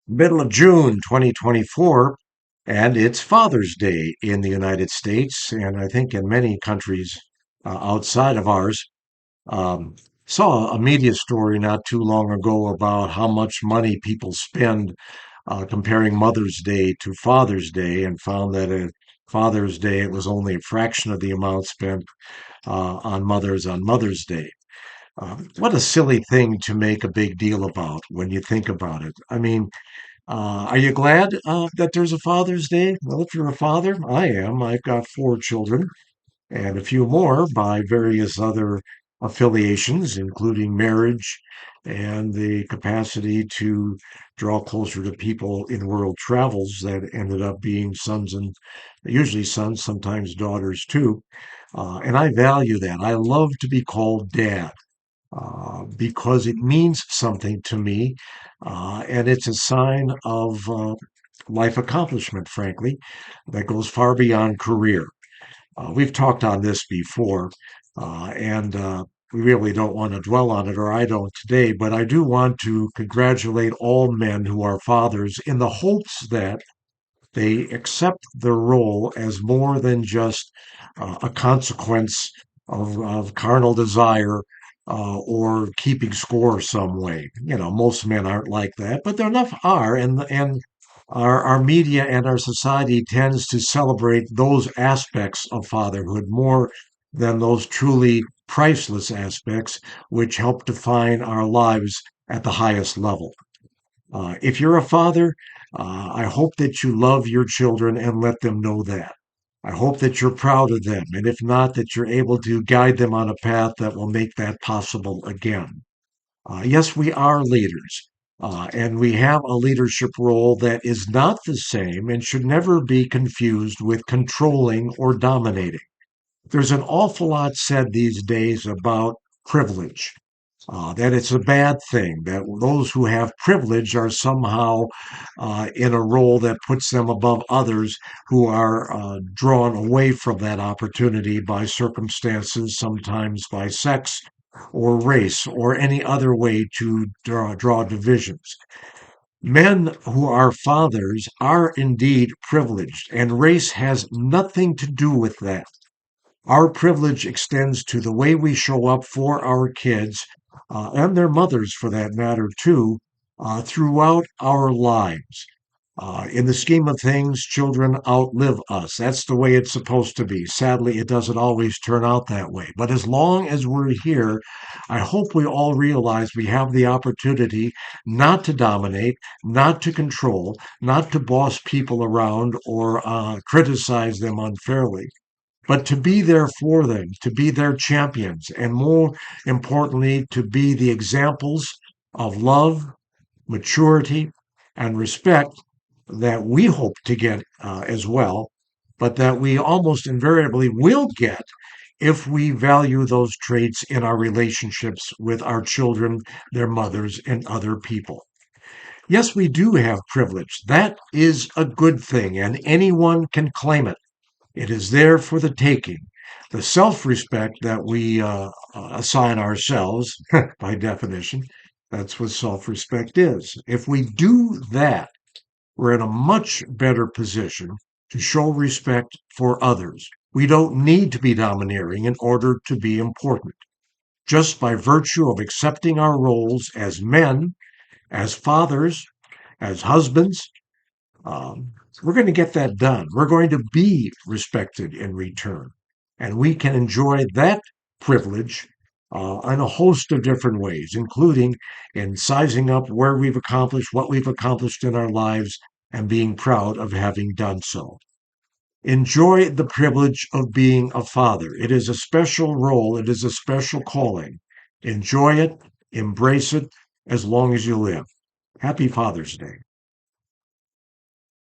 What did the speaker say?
Middle of June 2024, and it's Father's Day in the United States, and I think in many countries outside of ours. Um, Saw a media story not too long ago about how much money people spend comparing Mother's Day to Father's Day, and found that at Father's Day it was only a fraction of the amount spent on Mother's Day. What a silly thing to make a big deal about when you think about it. I mean, are you glad that there's a Father's Day? Well, if you're a father, I am. I've got four children and a few more by various other affiliations, including marriage and the capacity to draw closer to people in world travels that ended up being sons and usually sons, sometimes daughters too. And I value that. I love to be called dad because it means something to me, and it's a sign of life accomplishment, frankly, that goes far beyond career. We've talked on this before, and we really don't want to dwell on it, or I don't today, but I do want to congratulate all men who are fathers in the hopes that they accept their role as more than just a consequence of carnal desire or keeping score some way. You know, most men aren't like that, but there enough are, and our media and our society tends to celebrate those aspects of fatherhood more than those truly priceless aspects which help define our lives at the highest level. If you're a father, I hope that you love your children and let them know that. I hope that you're proud of them, and if not, that you're able to guide them on a path that will make that possible again. Yes, we are leaders, and we have a leadership role that is not the same and should never be confused with controlling or dominating. There's an awful lot said these days about privilege, that it's a bad thing, that those who have privilege are somehow in a role that puts them above others who are drawn away from that opportunity by circumstances, sometimes by sex or race or any other way to draw divisions. Men who are fathers are indeed privileged, and race has nothing to do with that. Our privilege extends to the way we show up for our kids, and their mothers for that matter, too, throughout our lives. In the scheme of things, children outlive us. That's the way it's supposed to be. Sadly, it doesn't always turn out that way. But as long as we're here, I hope we all realize we have the opportunity not to dominate, not to control, not to boss people around or criticize them unfairly, but to be there for them, to be their champions, and more importantly, to be the examples of love, maturity, and respect that we hope to get as well, but that we almost invariably will get if we value those traits in our relationships with our children, their mothers, and other people. Yes, we do have privilege. That is a good thing, and anyone can claim it. It is there for the taking. The self respect that we assign ourselves, by definition, that's what self respect is. If we do that, we're in a much better position to show respect for others. We don't need to be domineering in order to be important. Just by virtue of accepting our roles as men, as fathers, as husbands, we're going to get that done. We're going to be respected in return. And we can enjoy that privilege in a host of different ways, including in sizing up where we've accomplished, what we've accomplished in our lives, and being proud of having done so. Enjoy the privilege of being a father. It is a special role, it is a special calling. Enjoy it, embrace it as long as you live. Happy Father's Day.